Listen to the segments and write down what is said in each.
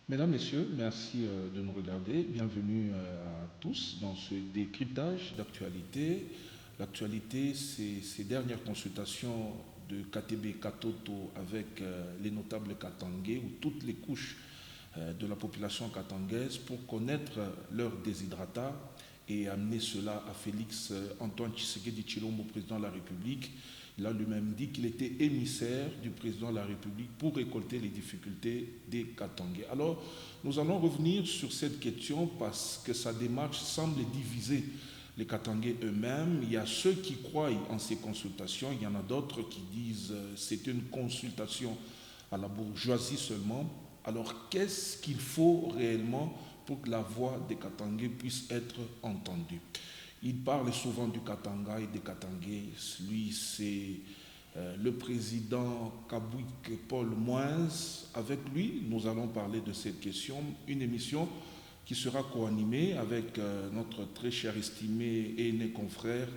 Mesdames, Messieurs, merci de nous regarder. Bienvenue à tous dans ce décryptage d'actualité. L'actualité, c'est ces dernières consultations de KTB Katoto avec les notables katangais ou toutes les couches de la population katangaise pour connaître leur déshydratat et amener cela à Félix Antoine Tshisekedi Tshilombo, président de la République. Il a lui-même dit qu'il était émissaire du président de la République pour récolter les difficultés des Katangais. Alors, nous allons revenir sur cette question parce que sa démarche semble diviser les Katangais eux-mêmes. Il y a ceux qui croient en ces consultations, il y en a d'autres qui disent c'est une consultation à la bourgeoisie seulement. Alors, qu'est-ce qu'il faut réellement pour que la voix des Katangais puisse être entendue? Il parle souvent du Katanga et des Katangais. Lui, c'est le président Kabouik Paul Moins. Avec lui, nous allons parler de cette question. Une émission qui sera co-animée avec notre très cher estimé et aîné confrère,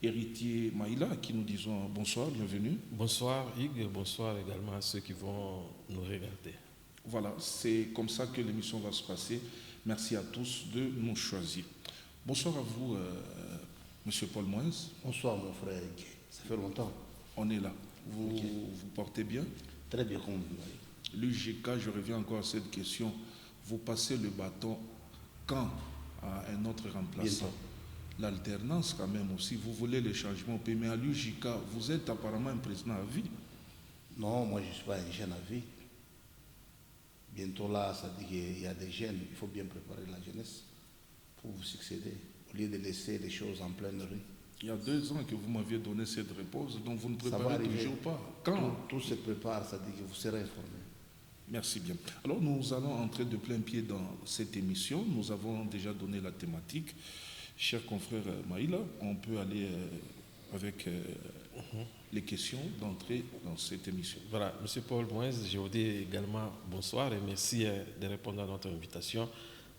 héritier Maïla, à qui nous disons bonsoir, bienvenue. Bonsoir Hugues, bonsoir également à ceux qui vont nous regarder. Voilà, c'est comme ça que l'émission va se passer. Merci à tous de nous choisir. Bonsoir à vous, Monsieur Paul Moins. Bonsoir mon frère, ça fait longtemps. On est là. Vous Ok. vous portez bien? Très bien comme vous. L'UGK, je reviens encore à cette question. Vous passez le bâton quand à un autre remplaçant? Bientôt. L'alternance quand même aussi. Vous voulez les changements au pays, mais à l'UGK, vous êtes apparemment un président à vie. Non, moi je ne suis pas un jeune à vie. Bientôt là, ça dit qu'il y a des jeunes, il faut bien préparer la jeunesse pour vous succéder, au lieu de laisser les choses en pleine rue. Il y a 2 ans que vous m'aviez donné cette réponse, donc vous ne Ça va préparez arriver. toujours pas. Quand? Tout se prépare, ça dit que vous serez informé. Merci bien. Alors nous allons entrer de plein pied dans cette émission. Nous avons déjà donné la thématique. Cher confrère Maïla, on peut aller avec les questions d'entrée dans cette émission. Voilà, Monsieur Paul Moins, je vous dis également bonsoir et merci de répondre à notre invitation.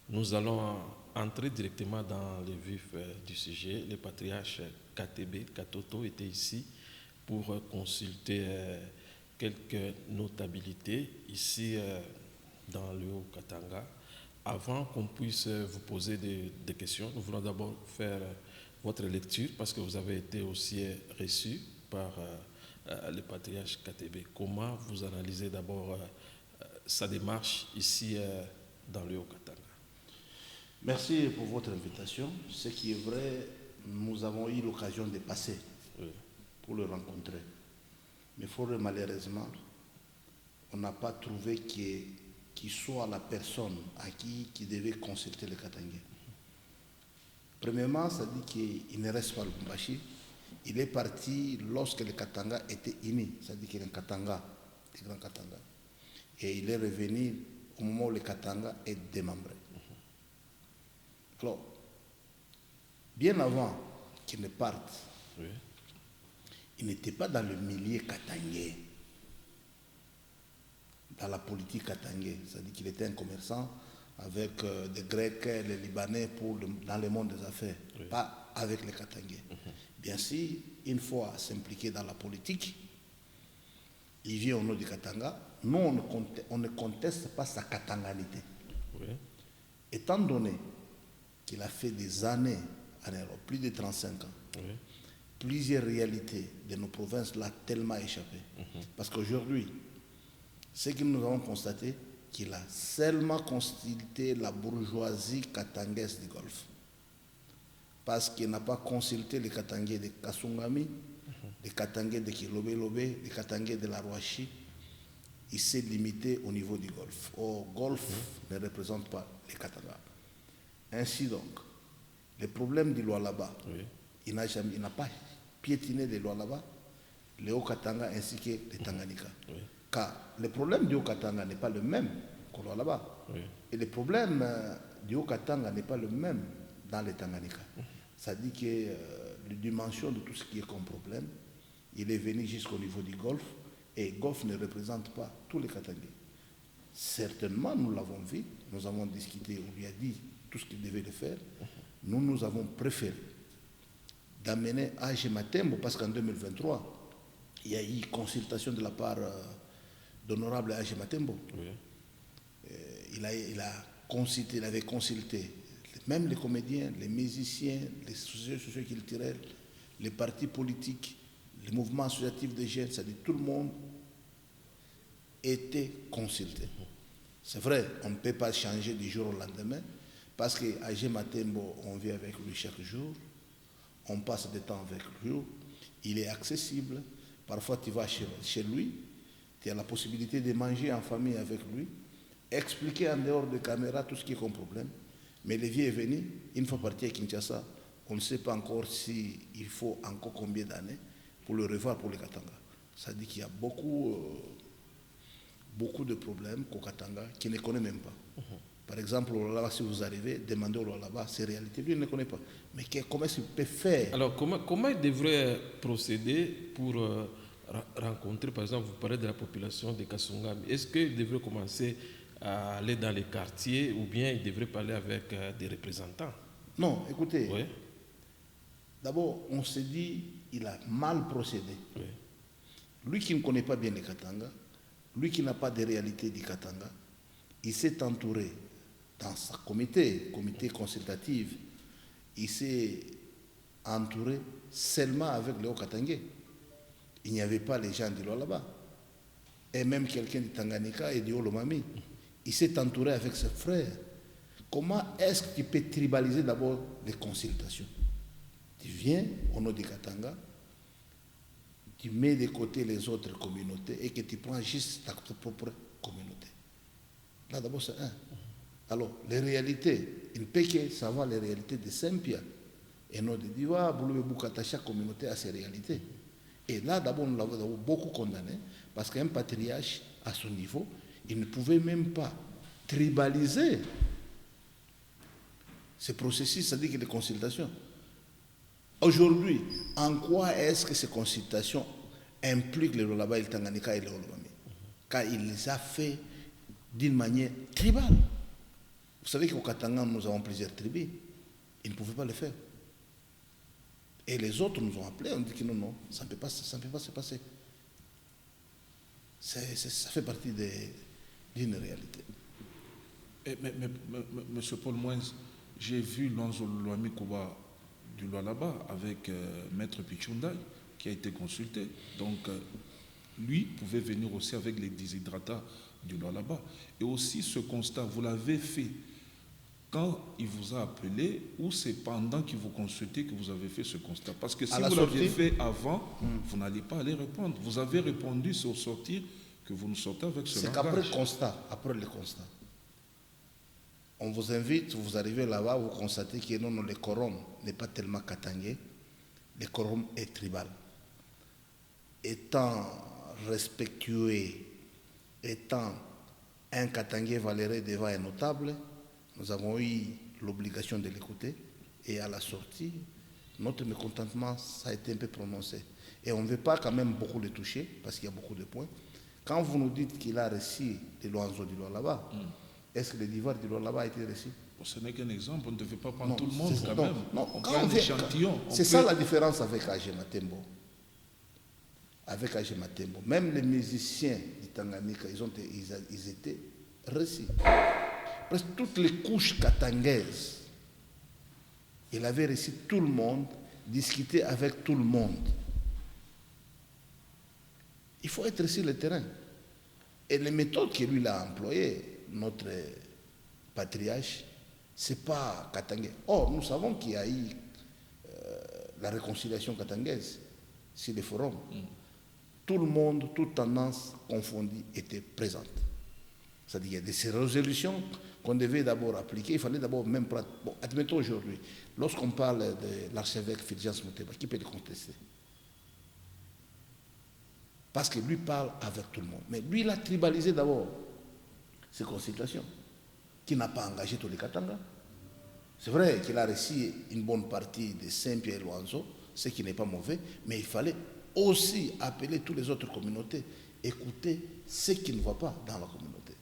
Nous allons entrer directement dans le vif du sujet. Le patriarche KTB, Katoto, était ici pour consulter quelques notabilités ici dans le Haut-Katanga. Avant qu'on puisse vous poser des questions, nous voulons d'abord faire votre lecture parce que vous avez été aussi reçu par le patriarche KTB. Comment vous analysez d'abord sa démarche ici dans le Haut-Katanga? Merci pour votre invitation. Ce qui est vrai, nous avons eu l'occasion de passer Oui. pour le rencontrer. Mais fort malheureusement, on n'a pas trouvé qu'il soit la personne à qui devait consulter le Katangais. Premièrement, ça dit qu'il ne reste pas le Lubumbashi. Il est parti lorsque le Katanga était uni, ça dit qu'il est un Katanga, un grand Katanga. Et il est revenu au moment où le Katanga est démembré. Alors, bien avant qu'il ne parte, Oui. il n'était pas dans le milieu katangais, dans la politique katangais. C'est-à-dire qu'il était un commerçant avec des Grecs, les Libanais dans le monde des affaires, Oui. pas avec les katangais. Bien sûr, une fois s'impliqué dans la politique, il vient au nom du Katanga. Nous, on ne conteste pas sa katanganité. Oui. Étant donné qu'il a fait des années en Europe, plus de 35 ans, Oui. plusieurs réalités de nos provinces l'ont tellement échappé. Parce qu'aujourd'hui, ce que nous avons constaté, qu'il a seulement consulté la bourgeoisie katangaise du Golfe. Parce qu'il n'a pas consulté les Katangais de Kasungami, les Katangais de Kilobe-Lobe, les Katangais de la Rouachi. Il s'est limité au niveau du Golfe. Au Golfe ne représente pas les Katangas. Ainsi donc, le problème du Lualaba, Oui. il n'a pas piétiné les Lualaba, les Haut-Katanga ainsi que les Tanganyika. Oui. Car le problème du Haut-Katanga n'est pas le même qu'au Lualaba. Oui. Et le problème du Haut-Katanga n'est pas le même dans les Tanganyika. Ça dit que la dimension de tout ce qui est comme problème, il est venu jusqu'au niveau du Golfe, et le Golfe ne représente pas tous les Katangais. Certainement, nous l'avons vu, nous avons discuté, on lui a dit tout ce qu'il devait le faire. Nous avons préféré d'amener AG Matembo, parce qu'en 2023, il y a eu consultation de la part d'honorable AG Matembo. Oui. il avait consulté même les comédiens, les musiciens, les socio-culturels, les partis politiques, les mouvements associatifs des jeunes, c'est-à-dire tout le monde était consulté. C'est vrai, on ne peut pas changer du jour au lendemain, parce qu'à Matembo, on vit avec lui chaque jour, on passe du temps avec lui, il est accessible. Parfois, tu vas chez lui, tu as la possibilité de manger en famille avec lui, expliquer en dehors de caméra tout ce qui est comme problème. Mais le vieux est venu, une fois parti à Kinshasa, on ne sait pas encore s'il faut encore combien d'années pour le revoir pour le Katanga. Ça dit qu'il y a beaucoup de problèmes qu'au Katanga qu'il ne connaît même pas. Par exemple, là, si vous arrivez, demandez au là-bas, c'est réalité. Lui, il ne connaît pas. Mais comment est-ce qu'il peut faire? Alors, comment il devrait procéder pour rencontrer, par exemple, vous parlez de la population de Kasungami. Est-ce qu'il devrait commencer à aller dans les quartiers ou bien il devrait parler avec des représentants? Non, écoutez. Oui. D'abord, on se dit il a mal procédé. Oui. Lui qui ne connaît pas bien les Katanga, lui qui n'a pas de réalité du Katanga, il s'est entouré dans sa comité consultatif, il s'est entouré seulement avec les Hauts-Katangais. Il n'y avait pas les gens de là-bas. Et même quelqu'un de Tanganyika et de Olomami. Il s'est entouré avec ses frères. Comment est-ce que tu peux tribaliser d'abord les consultations? Tu viens au nom du Katanga, tu mets de côté les autres communautés et que tu prends juste ta propre communauté. Là d'abord c'est un. Alors, les réalités, il ne peut que savoir les réalités de Saint-Pierre. Et non de dire, ah, chaque communauté a ses réalités. Et là d'abord nous l'avons beaucoup condamné parce qu'un patriarche à son niveau, il ne pouvait même pas tribaliser ce processus, c'est-à-dire que les consultations. Aujourd'hui, en quoi est-ce que ces consultations impliquent les Lolaba, le Tanganyika et les Olomami? Car il les a fait d'une manière tribale. Vous savez qu'au Katanga, nous avons plusieurs tribus. Ils ne pouvaient pas le faire. Et les autres nous ont appelés, on dit que non, ça ne peut pas se passer. Ça fait partie d'une réalité. Mais, Monsieur Paul Moins, j'ai vu Lonzo Luami Kouba du Lualaba avec Maître Pichundai qui a été consulté. Donc, lui pouvait venir aussi avec les déshydratats du Lualaba. Et aussi, ce constat, vous l'avez fait quand il vous a appelé ou c'est pendant qu'il vous consultait que vous avez fait ce constat? Parce que si vous l'aviez fait avant, vous n'allez pas aller répondre. Vous avez répondu sur sortir que vous nous sortez avec ce langage. C'est qu'après le constat, on vous invite, vous arrivez là-bas, vous constatez que non, le quorum n'est pas tellement katangais, le quorum est tribal. Étant respectueux, étant un katangais valeureux devant un notable, nous avons eu l'obligation de l'écouter et à la sortie, notre mécontentement, ça a été un peu prononcé. Et on ne veut pas quand même beaucoup le toucher parce qu'il y a beaucoup de points. Quand vous nous dites qu'il a reçu des Loanzo du là-bas, est-ce que le divoir du là-bas a été reçu? Ce n'est qu'un exemple, on ne devait pas prendre tout le monde quand même. Non, on prend un échantillon. C'est ça la différence avec AG Matembo. Avec AG Matembo. Même les musiciens du Tanganyika, ils étaient reçus. Presque toutes les couches katangaises, il avait reçu tout le monde, discuté avec tout le monde. Il faut être sur le terrain. Et les méthodes que lui a employées, notre patriarche, ce n'est pas katangais. Or, nous savons qu'il y a eu la réconciliation katangaise sur les forums. Tout le monde, toute tendance confondue était présente. C'est-à-dire qu'il y a des résolutions qu'on devait d'abord appliquer. Il fallait d'abord même prendre... Bon, admettons aujourd'hui, lorsqu'on parle de l'archevêque Fulgence Muteba, qui peut le contester? Parce que lui parle avec tout le monde. Mais lui, il a tribalisé d'abord ces consultations, qui n'a pas engagé tous les Katanga. C'est vrai qu'il a reçu une bonne partie de Saint-Pierre et Loanzo, ce qui n'est pas mauvais, mais il fallait aussi appeler toutes les autres communautés, écouter ce qui ne va pas dans la communauté.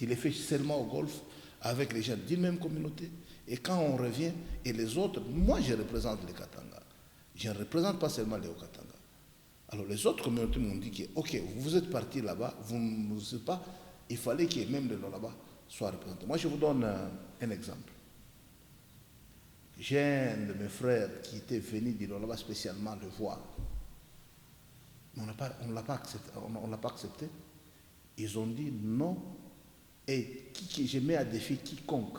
Il est fait seulement au Golfe avec les gens d'une même communauté. Et quand on revient, et les autres, moi je représente les Katanga. Je ne représente pas seulement les Hauts-Katanga. Alors les autres communautés m'ont dit que, ok, vous êtes partis là-bas, vous ne vous êtes pas il fallait que même les Lolaba soient représentés. Moi, je vous donne un exemple. J'ai un de mes frères qui était venu du Lolaba spécialement le voir. Mais on ne l'a pas accepté. Ils ont dit non. Et je mets à défi quiconque.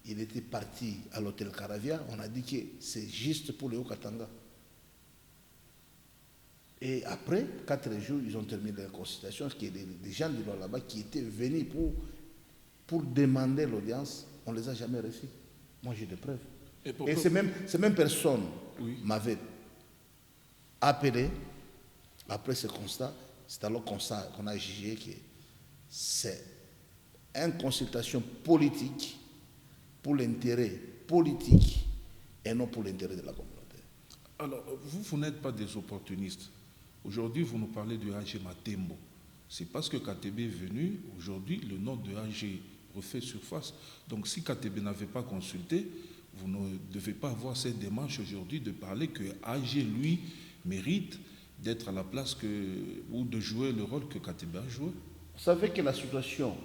Il était parti à l'hôtel Caravia. On a dit que c'est juste pour le Haut-Katanga. Et après 4 jours, ils ont terminé la consultation. Parce qu'il y a des gens du là-bas qui étaient venus pour demander l'audience. On ne les a jamais reçus. Moi, j'ai des preuves. Et ces mêmes personnes m'avaient appelé après ce constat. C'est alors qu'on a jugé que c'est une consultation politique pour l'intérêt politique et non pour l'intérêt de la communauté. Alors, vous n'êtes pas des opportunistes. Aujourd'hui, vous nous parlez de AG Matembo. C'est parce que KTB est venu, aujourd'hui, le nom de AG refait surface. Donc, si KTB n'avait pas consulté, vous ne devez pas avoir cette démarche aujourd'hui de parler que AG, lui, mérite d'être à la place ou de jouer le rôle que KTB a joué. Vous savez que la situation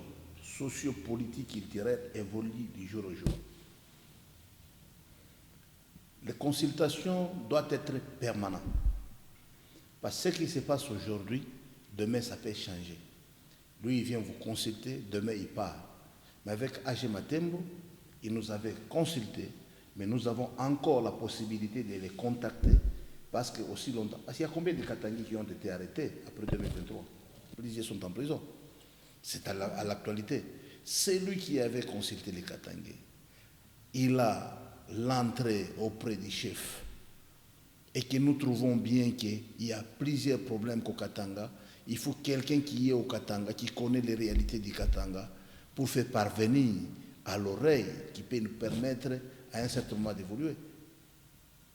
sociopolitique culturelle évolue du jour au jour. Les consultations doivent être permanentes. Parce que ce qui se passe aujourd'hui, demain ça peut changer. Lui, il vient vous consulter, demain il part. Mais avec AG Matembo, il nous avait consulté, mais nous avons encore la possibilité de les contacter parce que aussi longtemps. Parce qu'il y a combien de Katangais qui ont été arrêtés après 2023? Plusieurs sont en prison. C'est à l'actualité. C'est lui qui avait consulté les Katangais. Il a l'entrée auprès du chef. Et que nous trouvons bien qu'il y a plusieurs problèmes qu'au Katanga. Il faut quelqu'un qui est au Katanga, qui connaît les réalités du Katanga, pour faire parvenir à l'oreille qui peut nous permettre à un certain moment d'évoluer.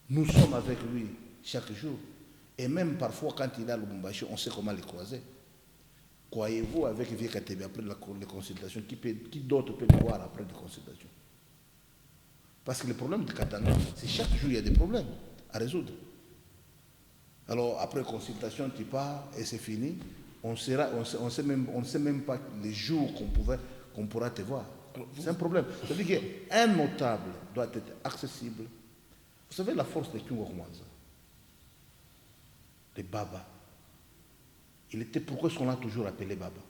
Nous sommes avec lui chaque jour. Et même parfois, quand il est à Lubumbashi, on sait comment les croiser. Croyez-vous avec VKTB après les consultations, qui d'autre peut le voir après les consultations? Parce que le problème du Katanga, c'est chaque jour il y a des problèmes à résoudre. Alors après consultation, tu pars et c'est fini. On ne sait même pas les jours qu'on pourra te voir. C'est un problème. C'est-à-dire qu'un notable doit être accessible. Vous savez la force de Kingo Kwanza, de Baba. Pourquoi est-ce qu'on l'a toujours appelé Baba?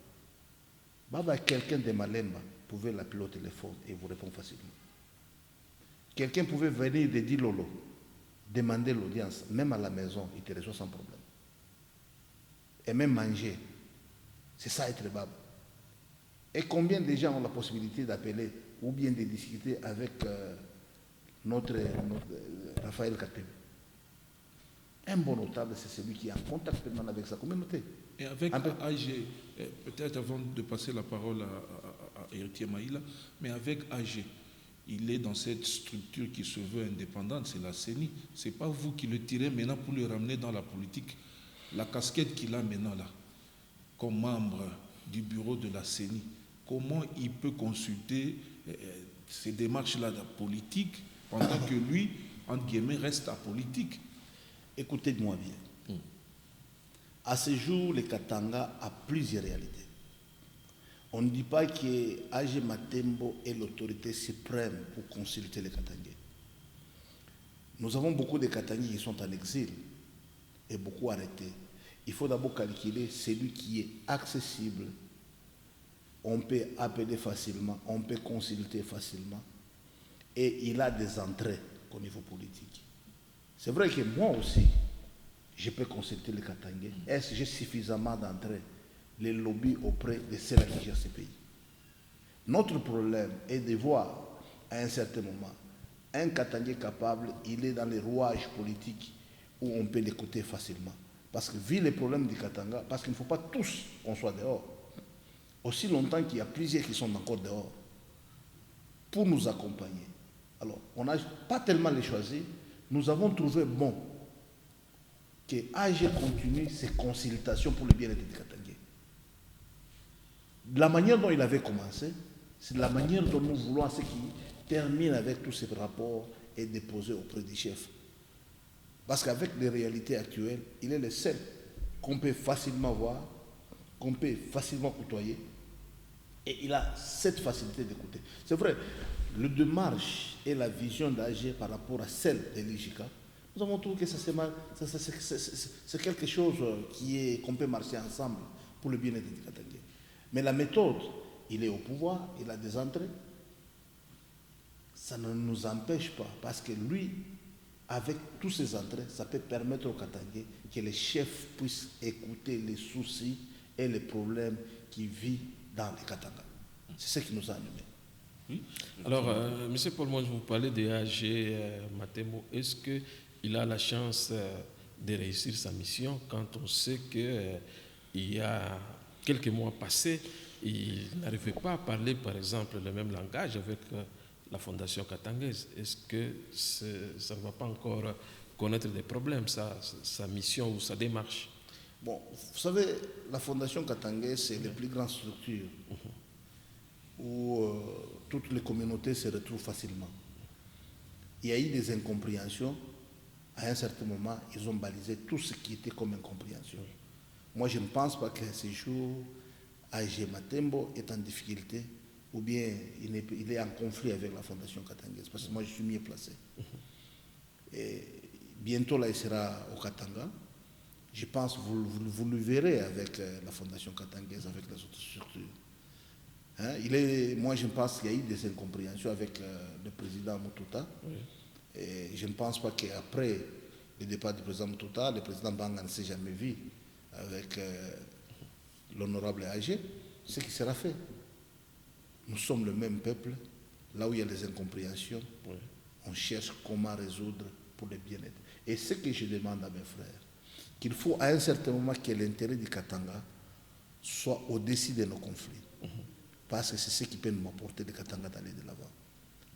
Baba est quelqu'un de Malemba, pouvait l'appeler au téléphone et vous répondre facilement. Quelqu'un pouvait venir de Dilolo, demander l'audience, même à la maison, il te reçoit sans problème. Et même manger. C'est ça être Baba. Et combien de gens ont la possibilité d'appeler ou bien de discuter avec notre Raphaël Katebe? Un bon notable, c'est celui qui est en contact permanent avec sa communauté. Et avec AG, peut-être avant de passer la parole à Héritier Maïla, mais avec AG, il est dans cette structure qui se veut indépendante, c'est la CENI. Ce n'est pas vous qui le tirez maintenant pour le ramener dans la politique. La casquette qu'il a maintenant là, comme membre du bureau de la CENI, comment il peut consulter ces démarches-là de la politique pendant que lui, entre guillemets, reste apolitique? Écoutez-moi bien. À ce jour, le Katanga a plusieurs réalités. On ne dit pas que AG Matembo est l'autorité suprême pour consulter les Katangais. Nous avons beaucoup de Katangais qui sont en exil et beaucoup arrêtés. Il faut d'abord calculer celui qui est accessible. On peut appeler facilement, on peut consulter facilement. Et il a des entrées au niveau politique. C'est vrai que moi aussi, je peux consulter les Katangais. Est-ce que j'ai suffisamment d'entrées, les lobbies auprès de ceux qui gèrent ces pays? Notre problème est de voir à un certain moment un Katangais capable, il est dans les rouages politiques où on peut l'écouter facilement. Parce que vu les problèmes du Katanga, parce qu'il ne faut pas tous qu'on soit dehors. Aussi longtemps qu'il y a plusieurs qui sont encore dehors pour nous accompagner. Alors, on n'a pas tellement les choisir. Nous avons trouvé bon que AG continue ses consultations pour le bien-être des Katangais. La manière dont il avait commencé, c'est la manière dont nous voulons ce qui termine avec tous ces rapports et déposés auprès du chef. Parce qu'avec les réalités actuelles, il est le seul qu'on peut facilement voir qu'on peut facilement côtoyer, et il a cette facilité d'écouter. C'est vrai, le démarche et la vision d'AG par rapport à celle de l'IJK, nous avons trouvé que c'est quelque chose qu'on peut marcher ensemble pour le bien-être du Katangais. Mais la méthode, il est au pouvoir, il a des entrées. Ça ne nous empêche pas, parce que lui, avec tous ces entrées, ça peut permettre au Katangais que les chefs puissent écouter les soucis et les problèmes qu'il vit dans les Katanga. C'est ce qui nous a animés. Oui. Alors, M. Paul, moi, je vous parlais de AG Matembo. Est-ce qu'il a la chance de réussir sa mission quand on sait qu'il y a quelques mois passés, il n'arrivait pas à parler, par exemple, le même langage avec la Fondation katangaise? Est-ce que ça ne va pas encore connaître des problèmes, sa mission ou sa démarche? Bon, vous savez, la Fondation katangaise, c'est la plus grande structure où toutes les communautés se retrouvent facilement. Il y a eu des incompréhensions. À un certain moment, ils ont balisé tout ce qui était comme incompréhension. Moi, je ne pense pas que ce jour, AG Matembo est en difficulté ou bien il est en conflit avec la Fondation katangaise, parce que moi, je suis mieux placé. Et bientôt, là, il sera au Katanga. Je pense que vous le verrez avec la Fondation katangaise, avec les autres structures. Hein? Moi, je pense qu'il y a eu des incompréhensions avec le président Mutouta. Oui. Et je ne pense pas qu'après le départ du président Mutouta, le président Banga ne s'est jamais vu avec l'honorable AG. Ce qui sera fait. Nous sommes le même peuple. Là où il y a des incompréhensions, oui, on cherche comment résoudre pour le bien-être. Et ce que je demande à mes frères, qu'il faut à un certain moment que l'intérêt du Katanga soit au-dessus de nos conflits. Parce que c'est ce qui peut nous apporter le Katanga d'aller de l'avant.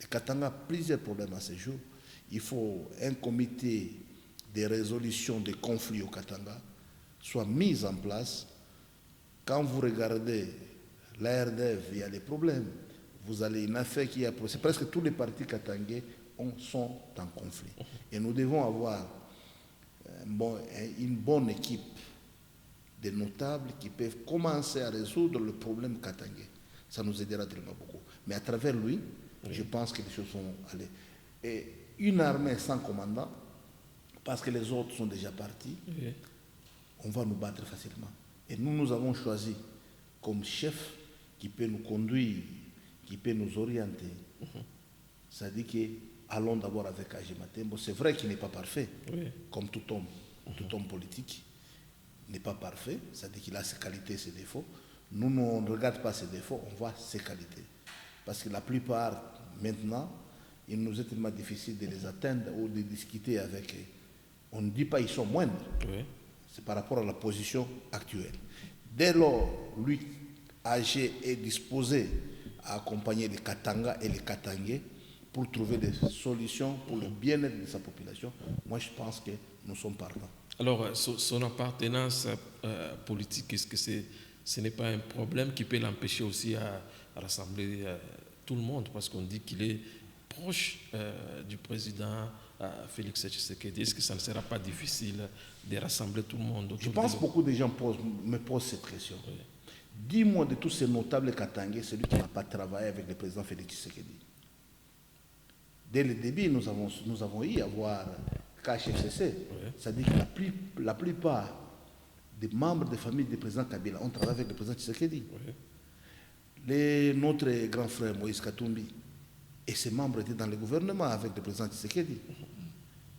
Le Katanga a plusieurs problèmes à ce jour. Il faut un comité de résolution des conflits au Katanga soit mis en place. Quand vous regardez l'ARDF, il y a des problèmes. Vous allez une affaire qui a... C'est presque tous les partis katangais sont en conflit. Et nous devons avoir une bonne équipe de notables qui peuvent commencer à résoudre le problème katangais. Ça nous aidera tellement beaucoup. Mais à travers lui, oui, je pense que les choses vont aller. Et une armée sans commandant, parce que les autres sont déjà partis, oui, on va nous battre facilement. Et nous avons choisi comme chef qui peut nous conduire, qui peut nous orienter. Ça dit que allons d'abord avec AG Matembo. C'est vrai qu'il n'est pas parfait, oui, comme tout homme politique n'est pas parfait. Ça dit qu'il a ses qualités et ses défauts. Nous, on ne regarde pas ses défauts, on voit ses qualités. Parce que la plupart, maintenant, il nous est tellement difficile de les atteindre ou de discuter avec eux. On ne dit pas qu'ils sont moindres. Oui. C'est par rapport à la position actuelle. Dès lors, lui, AG est disposé à accompagner les Katanga et les Katangais pour trouver des solutions pour le bien-être de sa population. Moi, je pense que nous sommes partants. Alors, son appartenance politique, est-ce que ce n'est pas un problème qui peut l'empêcher aussi à rassembler tout le monde, parce qu'on dit qu'il est proche du président Félix Tshisekedi? Est-ce que ça ne sera pas difficile de rassembler tout le monde? Je pense que beaucoup de gens me posent cette question. Oui. Dis-moi de tous ces notables katangais, celui qui n'a pas travaillé avec le président Félix Tshisekedi. Dès le début, nous avons eu à voir KHFCC. Oui. C'est-à-dire que la plupart des membres des familles du président Kabila ont travaillé avec le président Tshisekedi. Oui. Notre grand frère Moïse Katumbi et ses membres étaient dans le gouvernement avec le président Tshisekedi.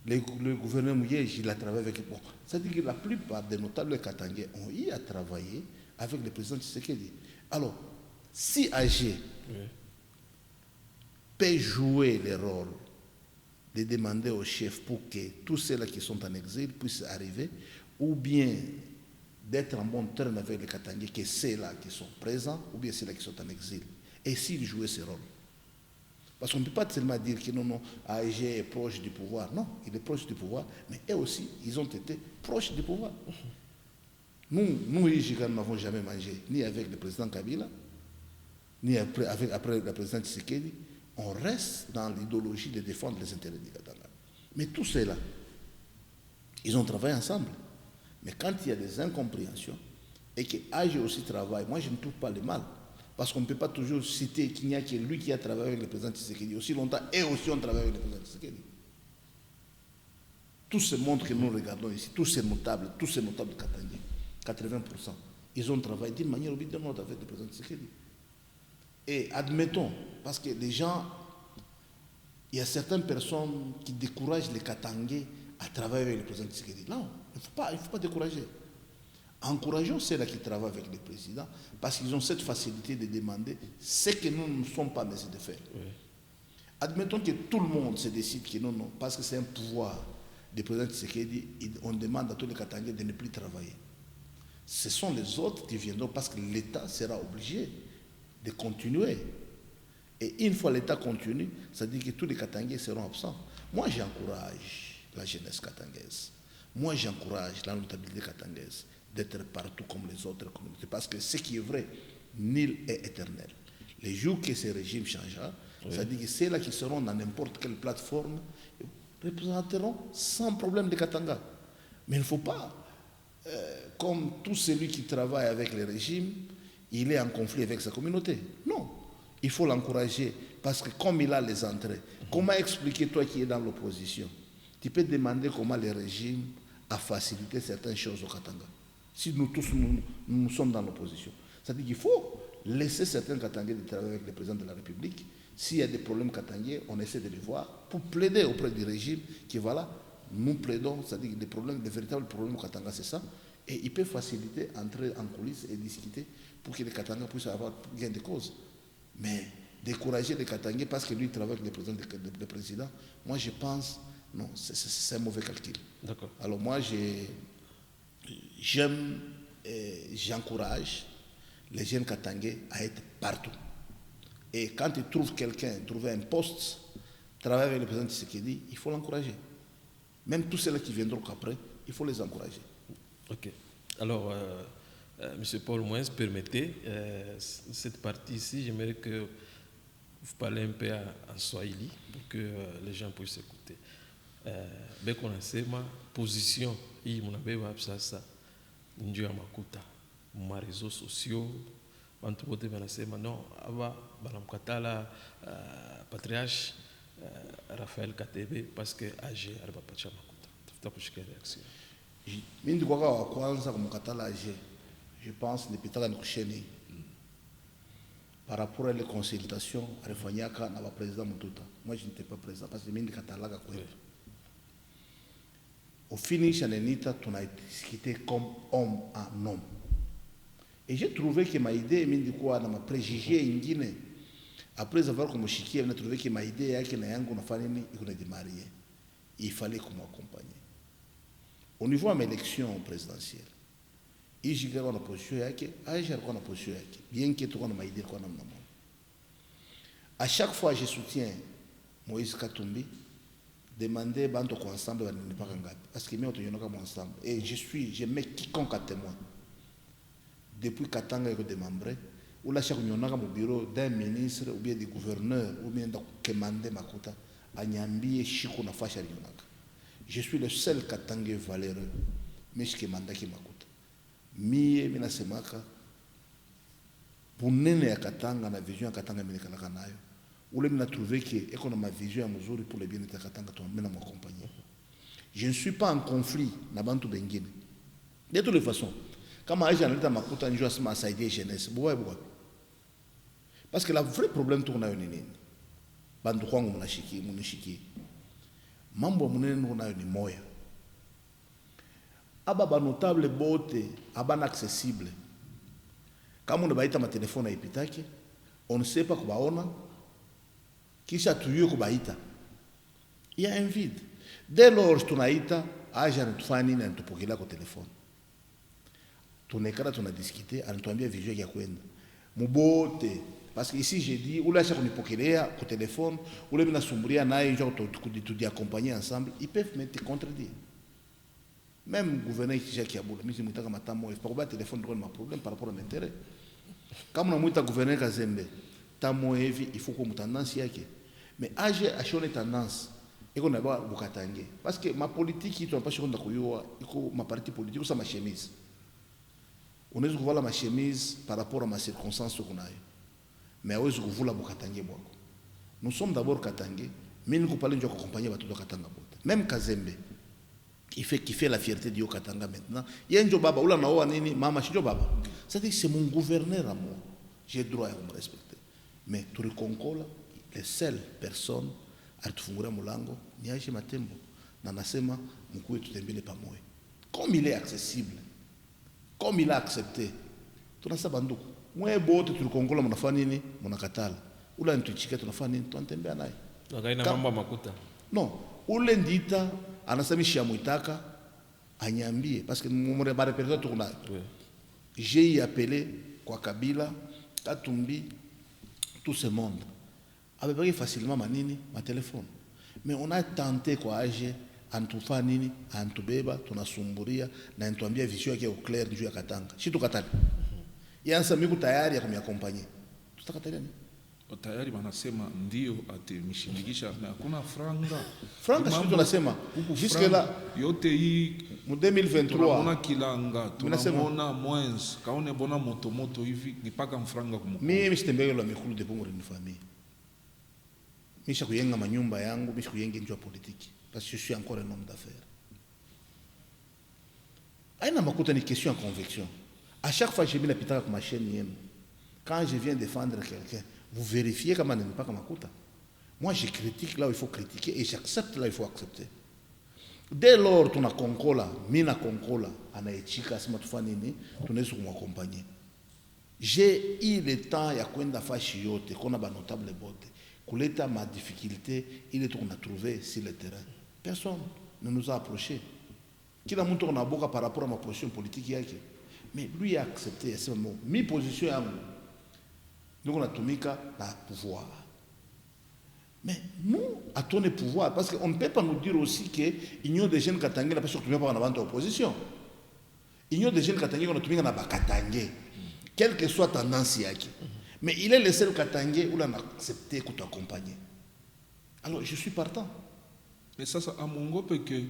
Le gouverneur Mouyej, il a travaillé avec... Bon, c'est-à-dire que la plupart des notables katangais ont eu à travailler avec le président Tshisekedi. Alors, si AG peut jouer le rôle de demander au chef pour que tous ceux-là qui sont en exil puissent arriver, ou bien d'être en bon terme avec les Katangais, que ceux-là qui sont présents, ou bien ceux-là qui sont en exil. Et s'il jouait ce rôle. Parce qu'on ne peut pas seulement dire que non, AG est proche du pouvoir. Non, il est proche du pouvoir, mais eux aussi, ils ont été proches du pouvoir. Nous IJK, n'avons jamais mangé, ni avec le président Kabila, ni après le président Tshisekedi. On reste dans l'idéologie de défendre les intérêts du Katanga. Mais tous ceux-là, ils ont travaillé ensemble. Mais quand il y a des incompréhensions, et que AG aussi travaille, moi je ne trouve pas le mal. Parce qu'on ne peut pas toujours citer qu'il n'y a que lui qui a travaillé avec le président Tshisekedi aussi longtemps et aussi on travaille avec le président Tshisekedi. Tous ces mondes que nous regardons ici, tous ces notables de Katangé, 80%, ils ont travaillé d'une manière ou d'une autre avec le président Tshisekedi. Et admettons, parce que les gens, il y a certaines personnes qui découragent les Katangais à travailler avec le président Tshisekedi. Non, il ne faut pas décourager. Encourageons ceux-là qui travaillent avec le président parce qu'ils ont cette facilité de demander ce que nous ne sommes pas mesures de faire. Oui. Admettons que tout le monde se décide que non, parce que c'est un pouvoir du président Tshisekedi, on demande à tous les Katangais de ne plus travailler. Ce sont les autres qui viendront parce que l'État sera obligé de continuer. Et une fois l'État continue, ça dit que tous les Katangais seront absents. Moi, j'encourage la jeunesse katangaise. Moi, j'encourage la notabilité katangaise d'être partout comme les autres communautés. Parce que ce qui est vrai, nul est éternel. Les jours que ce régime changera, ça dit que ceux-là qui seront dans n'importe quelle plateforme représenteront sans problème les Katanga. Mais il ne faut pas, comme tout celui qui travaille avec le régime, il est en conflit avec sa communauté. Non, il faut l'encourager parce que comme il a les entrées, comment expliquer toi qui es dans l'opposition? Tu peux demander comment le régime a facilité certaines choses au Katanga. Si nous tous, nous sommes dans l'opposition. C'est-à-dire qu'il faut laisser certains Katangais de travailler avec le président de la République. S'il y a des problèmes katangais, on essaie de les voir pour plaider auprès du régime que voilà, nous plaidons, c'est-à-dire que des véritables problèmes au Katanga, c'est ça. Et il peut faciliter, entrer en coulisses et discuter pour que les Katangais puissent avoir gain de cause. Mais décourager les Katangais parce que lui travaille avec le président, moi je pense, non, c'est un mauvais calcul. D'accord. Alors moi, j'aime et j'encourage les jeunes Katangais à être partout. Et quand ils trouvent quelqu'un, trouver un poste, travailler avec le président Tshisekedi, il faut l'encourager. Même tous ceux-là qui viendront après, il faut les encourager. Ok. Alors, M. Paul Moïse, permettez, cette partie ici, j'aimerais que vous parlez un peu en Swahili pour que les gens puissent écouter. Ben connaissez ma position, il m'a dit ça, Ndiou Makuta, mes réseaux sociaux. Bantu bote banasema non aba banamkatala patriarche Raphaël Katebe parce que AG alibapatia makuta. Tafuta kushika réaction. Mimi ndiko kwa kwanza kumkatala AG. Je pense nipitaka nikusheni. Par rapport à les consultations alifanyaka na président Mututa. Moi je n'étais pas présent parce que mimi nikatalaga kwetu. Au finish anenita tunadiscuter comme homme en homme. Et j'ai trouvé que ma idée, ma préjugé ingine, après avoir commencé, j'ai trouvé que ma idée est que il fallait qu'on m'accompagne. Au niveau de l'élection présidentielle, il y a une position, bien que tu aies ma idée. À chaque fois, je soutiens Moïse Katumbi, demander banto ensemble, parce que nous sommes ensemble. Et je mets quiconque à témoin. Depuis Katanga est démembré, ou la chaque union au bureau d'un ministre ou bien du gouverneur ou bien de commander Makuta à Nyambi et Chico na facha Yonaka. Je suis le seul Katanga valeureux, mais je commande qui Makuta. Mie mina semaka pour nene ya Katanga na vision ya Katanga minekalaka nayo. Ou le mina trouvé que économie ma vision ya muzuri pour le bien-être Katanga to mena m'accompagner. Je ne suis pas en conflit na bantu bengine. De toutes les façons. Quand je suis en Makuta, je suis en Saïdé jeunesse. Parce que le vrai problème, c'est que nous avons des mambo munene na ni moya. Aba ba notable bote, aba accessible. Quand on baita ma téléphone ipitaki, on ne sait pas quoi on a. Kisha tuyo ko baita. Il y a un vide. Dès lors que tu naita, aja ntufani na ntupokela ko téléphone. Tunekala tunadiscuter, anatuambia visuel ya kwenda. Mubote. Parce que ici j'ai dit, ou là, chaque nipokelea, au téléphone, ou là, mina sumburia naï, genre, tu accompagner ensemble, ils peuvent me contredire. Même le gouverneur qui a boulé, mais je me dis que matamo, il faut pas téléphone de ma problème par rapport à l'intérêt. Comme on a muita gouverneur Kazembe, tamo heavy, il faut qu'on tendance yake. Mais age a changé tendance. Et qu'on a pas bukatangé. Parce que ma politique, ils n'ont pas changé de couillou, ma partie politique, ou ça ma chemise. unaweza kuvala ma chemise par rapport à ma circonstance kunayo, mais hawezi kuvula bukatange bwako. Nous sommes d'abord Katangé, mais nous parlons de accompagner Batuto Katanga. Même Kazembe, qui fait la fierté du Katanga maintenant. Il y a un job baba, ou la naoa nini, mama chijo baba. C'est-à-dire c'est mon gouverneur à moi. J'ai droit à me respecter. Mais tu reconcoles les seules personnes à te faire mulango, ni aje matembo. Nanasema mkuu tutembele pamoja. Comme il est accessible, comme il a accepté. Tunasa banduku. Mwe bote tu reconcoles mnafanya nini, mnakatala. Ula ntuichike tunafanya nini, tunatembea naye. Wakaina mambo makuta. Non, ule ndita anasema shiamuitaka anyambie parce que mumure ba repertoire tukuna. J'ai appelé kwa Kabila, Katumbi, tout ce monde. Avec facilement manini, ma téléphone. Mais on a tenté kwa age antufa nini, antubeba, tunasumburia na ntuambia vision yake au clair juu ya Katanga. Si tukatali. Yansa miku tayari ya kumiakompanye. Tutakatalia nini? Tayari wanasema ndio atemishindikisha na hakuna franga. Franga sisi tunasema jusque là yote hii mu 2023 tunaona kilanga, tunaona moins kaone bona moto hivi ni paka mfranga kumko. Mimi sitembele la mikulu de bongo ni famille. Misha kuyenga manyumba yangu, misha kuyenga njua politiki parce que je suis encore un homme d'affaires. Aina makuta ni question en conviction. À chaque fois que je viens pitaka kwa chaîne yenu, quand je viens défendre quelqu'un, vous vérifiez comment il n'est pas comme Makuta. Moi, je critique là où il faut critiquer et j'accepte là où il faut accepter. Dès lors, tu as concola, mina concola, anaechika, sima tu fanini, tu n'es sur m'accompagner. J'ai eu le temps ya kwenda fashi yote, qu'on a ba notable bote. Kuleta ma difficulté, il est qu'on a trouvé sur le terrain. Personne ne nous a approché. Kila mtu on a boka par rapport à ma position politique yake. Mais lui a accepté, c'est mon mi position yangu. Nous, on a tumika la pouvoir. Mais nous, à ton pouvoir, parce qu'on ne peut pas nous dire aussi qu'il y a des jeunes Katangé, parce que tu ne peux pas en avant opposition. Il y a des jeunes Katangé, on a tumika na Katangé, quelle que soit tendance yaki. Mais il est le seul Katangé où on a accepté qu'on t'accompagne. Alors, je suis partant. Mais ça, à mon goût, que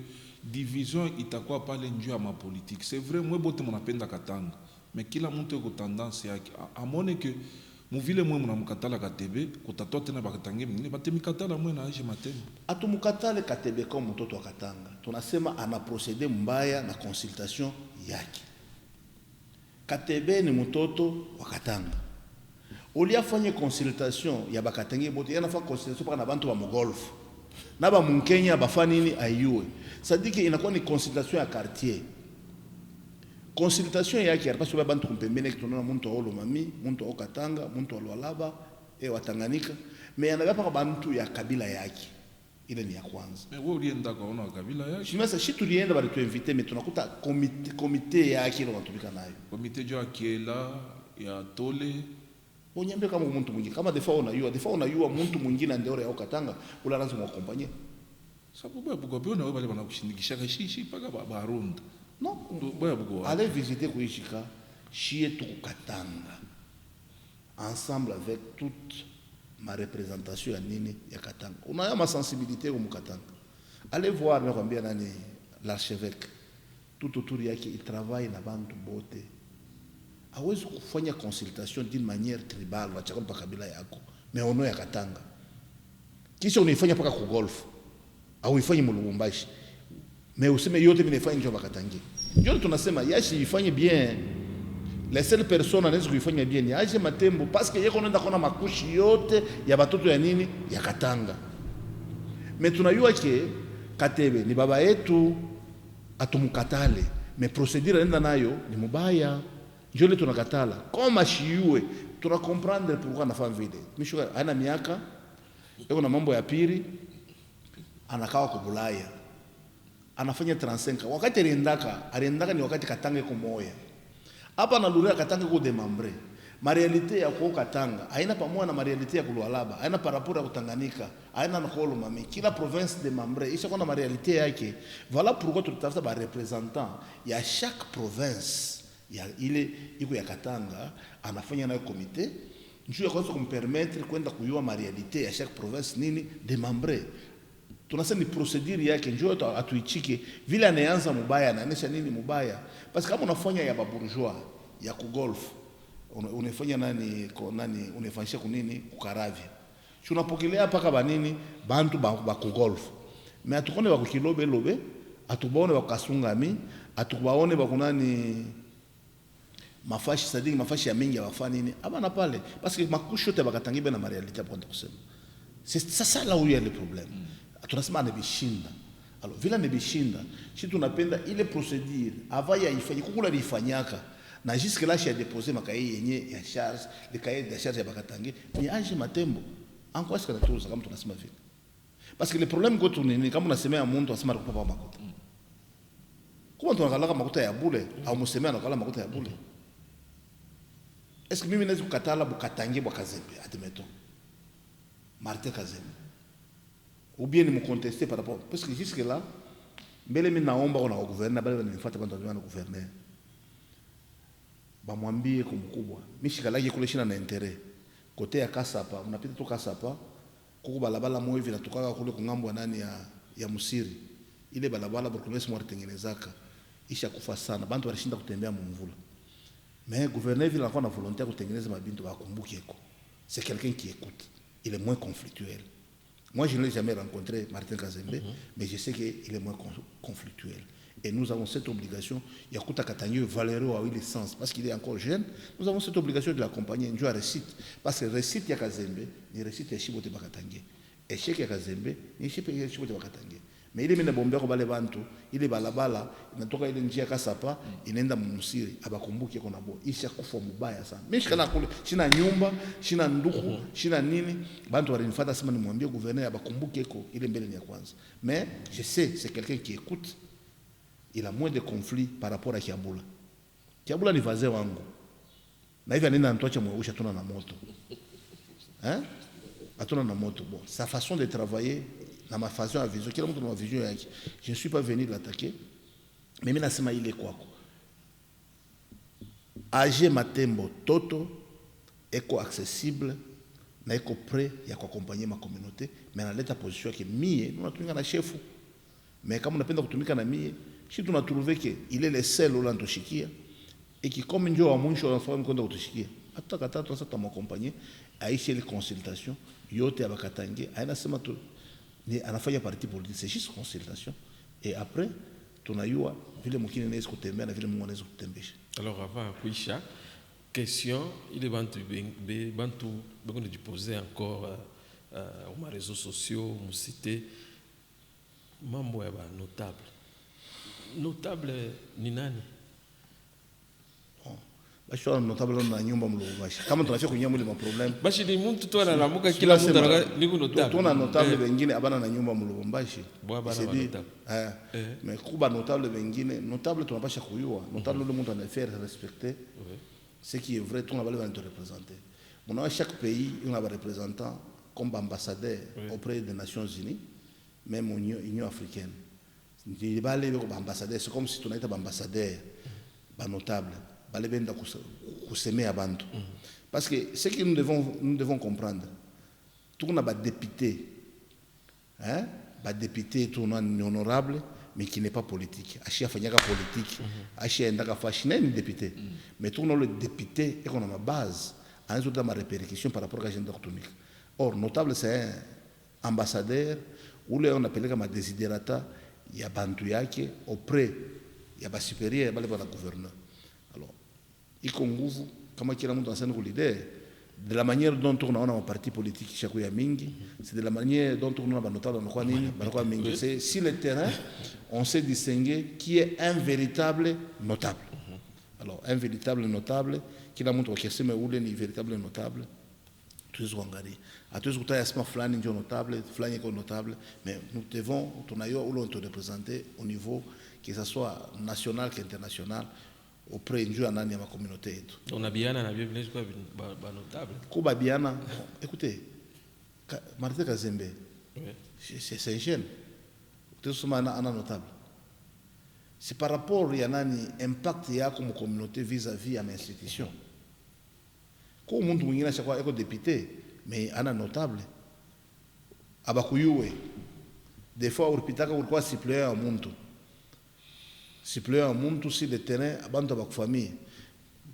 division, il t'a quoi parler à ma politique. C'est vrai, moi, je suis appelé Katanga. Mais qui a monté que tendance yaki. À mon que muvile mwe muna mukatala katebe kutatoa tena bakatange mingine batemikatala mwe na aje matema atumukatale katebe kama mtoto wa Katanga tunasema ana procédé mbaya na consultation yake. Katebe ni mtoto wa Katanga uliafanya consultation ya bakatange bote yanafanya consultation paka na bantu ba mugolf na ba munkenya bafanya nini ayue sadiki inakuwa ni consultation ya quartier. Consultation yake parce que bantu kumpembene tunaona muntu wa Lomami, muntu wa Katanga, muntu wa Lualaba wa Tanganyika, mais anagapa bantu ya kabila yake. Ile ni ya kwanza. Mais wewe ulienda kwaona kabila yake? Shimasa shi tulienda bali tu inviter mais tunakuta comité yake ile wanatumika nayo. Comité jo akiela ya tole. Onyambe kama muntu mwingine kama defa unayua muntu mwingine ndio ya Katanga ula lazima ukompanye. Sababu ya bugo na wewe bali banakushindikisha shishi paka barunda. Non, allez visiter Kouichika, chier tout Katanga, ensemble avec toute ma représentation à Nini et Katanga. On a ma sensibilité au Katanga. Allez voir l'archevêque, tout autour yake, il travaille na bantu bote. Awezi kufanya consultation d'une manière tribale, wachaka mpaka kabila yako, mais ono ya Katanga. Kisha unaifanya paka ku golf, au ifanye mu Lubumbashi. Mais useme yote binafanya njoo bakatangi. Ndio tunasema yashi ifanye bien. La seule personne anaweza kuifanya bien ni aje Matembo parce que yeko nenda kona makushi yote ya batoto ya nini ya Katanga. Mais tunayua ke Katebe ni baba yetu atumukatale. Mais procédure nenda nayo ni mubaya. Ndio le tunakatala. Kama shiwe tuna comprendre pourquoi anafanya vile. Misho ana miaka yeko na mambo ya pili anakaa kwa Bulaya. Anafanya 35 wakati aliendaka ni wakati Katanga iko moya hapa na Luria Katanga ko demembre ma réalité ya kwa Katanga haina pamoja na ma réalité ya Lualaba haina par rapport ya Tanganyika haina na Lomami kila province demembre isha kuna ma réalité yake voilà pourquoi tutafuta ba représentants ya chaque province ya ile iko ya Katanga anafanya nayo comité njoo ya kwanza kumpermettre kwenda kujua ma réalité ya chaque province nini demembre. Tunasema ni procedure yake njoo atuichike vile anaanza mubaya anaonesha nini mubaya parce que kama unafanya ya babourgeois ya kugolf unafanya nani unafanyisha kunini kukaravya tunapokelea paka banini bantu ba kugolf mais atukone ba kukilobe lobe atubaone ba kasungami atubaone ba kunani mafashi sadiki mafashi ya mingi abafanya nini abana pale parce que makusho te bakatangibe na réalité pour kusema c'est ça là où il y a le problème tunasema anabishinda alors vile anabishinda si tunapenda ile procédure avant ya ifanye kukula lifanyaka na jusque là j'ai déposé makaye yenye ya charge le cahier de charge ya bakatangi ni age matembo encore est-ce que natuza kama tunasema vile parce que le problème que tunini kama unasemea mtu asema kupa makuta kama tunakalaka makuta ya bule au msemea anakala makuta ya bule est-ce que mimi naweza kukatala bukatangi bwa Kazembe admettons Martin Kazembe ou bien me contester par rapport parce que jusque là mbele mimi naomba kwa gouverneur bale wananifuata bantu wa gouverneur bamwambie kwa mkubwa mimi shikalaki kule shina na intérêt kote ya Kasapa unapita tu Kasapa kuko balabala moyo hivi natoka kule kungambo nani ya Musiri ile balabala Burkina mwaritengenezaka isha kufa sana bantu walishinda kutembea mumvula mais gouverneur vile anakuwa na volonté ya kutengeneza mabintu bakumbuke ko c'est quelqu'un qui écoute il est moins conflictuel. Moi, je ne l'ai jamais rencontré, Martin Kazembe, mais je sais qu'il est moins conflictuel. Et nous avons cette obligation, Yakuta Katangé, Valero a eu le sens, parce qu'il est encore jeune, nous avons cette obligation de l'accompagner, nous récite. Parce que récite Yakazembe, il récite Yashibote Bakatangé. Et chez Yakazembe, il récite Yashibote Bakatangé. Mais il est mis bombé au Balebanto, il est balabala, il n'a pas été Kasapa, il n'est pas Musiri, Abakumbuki Konabo, il s'est coupé Mubaya. Mais je suis na nyumba, je suis na nduku, je suis na nini, Banto a une fada semaine moins bien gouverner Abakumbuki, il est bel Nyakwanza. Mais je sais, c'est quelqu'un qui écoute, il a moins de conflits par rapport à Kiabula. Kiabula ni vazé wangu. Na hivi anenda ntoacha mweusha tuna na moto. Hein? Atuna na moto. Bon, sa façon de travailler, dans ma façon à vision, kila mtu na vision yake. Je ne suis pas venu l'attaquer. Mais mimi nasema ile kwako. Age Matembo Toto eko accessible na eko prêt ya kuaccompagner ma communauté, mais analeta position yake mie, nous natumika na chefu. Mais kama unapenda kutumika na mie, si tunatrouver que il est le seul où l'antoshikia et qui comme ndio wa mwisho anafahamu kwenda kutushikia. Hata katatu sasa tutamaccompagner aishe ile consultation yote abakatange. Aina sema tu ni anafanya parti politique, c'est juste consultation et après tunayua vile mkini anaweza kutembea na vile Mungu anaweza kutembesha. Alors avant kuisha question ile bantu de poser encore aux réseaux sociaux mu cité mambo ya notable ni nani? Bashi wana notable na nyumba mlubumbashi. Kama tunafika kunyia mwili maproblem. Bashi ni mtu tu analamuka kila mtu liko notable. Tuna notable wengine abana na nyumba mlubumbashi. Bwana notable. Mais kuba notable wengine, notable tunapasha kuyua. Notable le monde en faire respecter. Ce qui est vrai, tout on va le représenter. Dans chaque pays, on a un représentant comme ambassadeur auprès des Nations Unies, même l'Union africaine. Il va aller comme ambassadeur, c'est comme si tu étais ambassadeur, notable. Parce que ce que nous devons comprendre, tout le monde a des députés, député, tout le monde est honorable, mais qui n'est pas politique. Achi a fait politique, Achi a fait député. Mais tout le monde est député et qu'on a ma base, en tout cas ma répercussion par rapport à l'agenda économique. Or, notable, c'est un ambassadeur, où on appelle comme un desiderata, il y a Bantouyake, auprès, il y a un supérieur, il y a un gouverneur. Alors, il y a un gouvernement, comme il y a un leader, de la manière dont on a un parti politique, c'est de la manière dont on a un notable, c'est sur le terrain, on sait distinguer qui est un véritable notable. Alors, un véritable notable, qui a montré que c'est un véritable notable, tous les Wangari. À tous les gens, Flani est notable, Flani est notable, mais nous devons, on a eu représenter au niveau, que ce soit national qu'international, auprès de la communauté. On a bien notable. Kuba Biana, écoutez, Martin Kazembe, c'est un jeune, c'est un notable. C'est par rapport à l'impact qu'il y a comme communauté vis-à-vis de l'institution. Quand on a chaque fois député, mais un notable. Abakuyuwe. Des fois, on peut avoir suppléant à Muntu. Suppléant à Muntu, si le terrain, abandonne à la famille.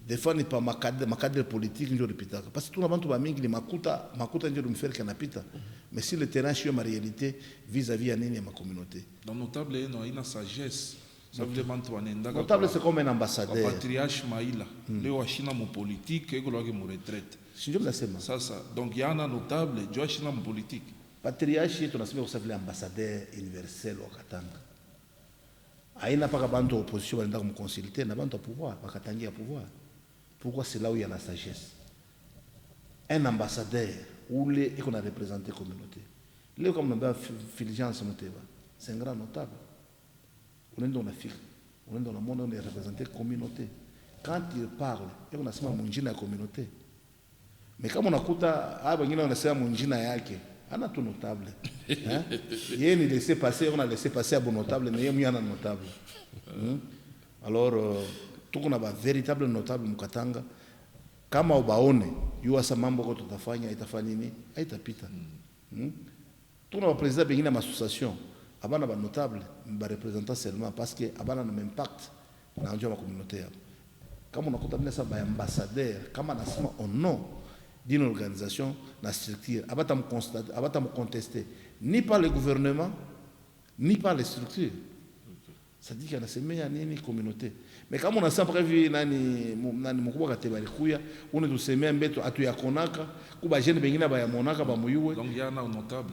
des fois ni pas makadre politique ndio lipitaka parce que tuna bantu ba mingi ni makuta ndio mfere kanapita mais si le terrain sur ma réalité vis-à-vis ya nini ya ma communauté dans notable il y a une sagesse ça veut dire bantu wanendaka notable c'est comme un ambassadeur patriarche Maïla leo ashina mu politique eko lwake mu retraite si ndio mnasema sasa donc yana notable jo ashina mu politique patriarche tunasema kwa vile ambassadeur universel wa Katanga aina paka bantu opposition wanaenda kumconsulter na bantu à pouvoir bakatangia pouvoir. Pourquoi c'est là où il y a la sagesse? Un ambassadeur, où il qu'on a représenté la communauté. Là, comme on a Fulgence Mouteba, c'est un grand notable. On est dans l'Afrique, on est dans le monde, on est représenté la communauté. Quand il parle, on a seulement la communauté. Mais comme on a écouté, on a seulement yake, on a tout notable. Il y a laissé passer, on a laissé passer à bon notable, mais il y a un notable. Alors, tout qu'on a un véritable notable mukatanga kama ubaone yuasa mambo kwa tutafanya itafanya nini haitapita tuna wa président bengine ma association abana ba notable ba représentant seulement parce que abana na impact na njoo ma communauté yao kama unakuta mimi sasa ba ambassadeur kama nasema au nom d'une organisation na structure abata me constater abata me contester ni par le gouvernement ni par les structures. Ça dit qu'il y a une nini communauté. Mais comme on a ça prévu nani mkubwa katebali kuya, on est tusemea mbeto atu ya konaka, kuba jeune bengina ba ya monaka ba muyuwe. Donc il y en a un notable.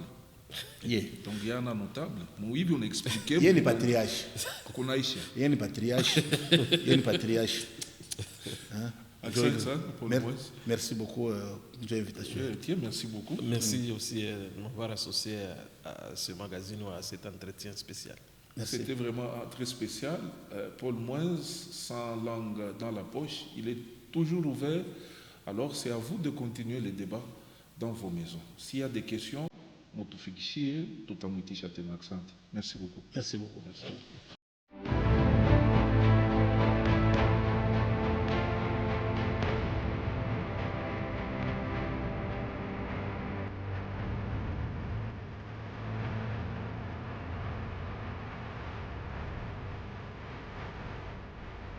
Yeah. Donc il y en a un notable. Mouibi on expliquait. Il y a une patriarche. Kunaisha. Il y a une patriarche. Il y a une patriarche. Hein? Merci beaucoup de l'invitation. Tiens, merci beaucoup. Merci aussi de m'avoir associé à ce magazine ou à cet entretien spécial. C'était vraiment très spécial. Paul Moins, sans langue dans la poche, il est toujours ouvert. Alors, c'est à vous de continuer les débats dans vos maisons. S'il y a des questions, merci beaucoup. Merci beaucoup. Merci.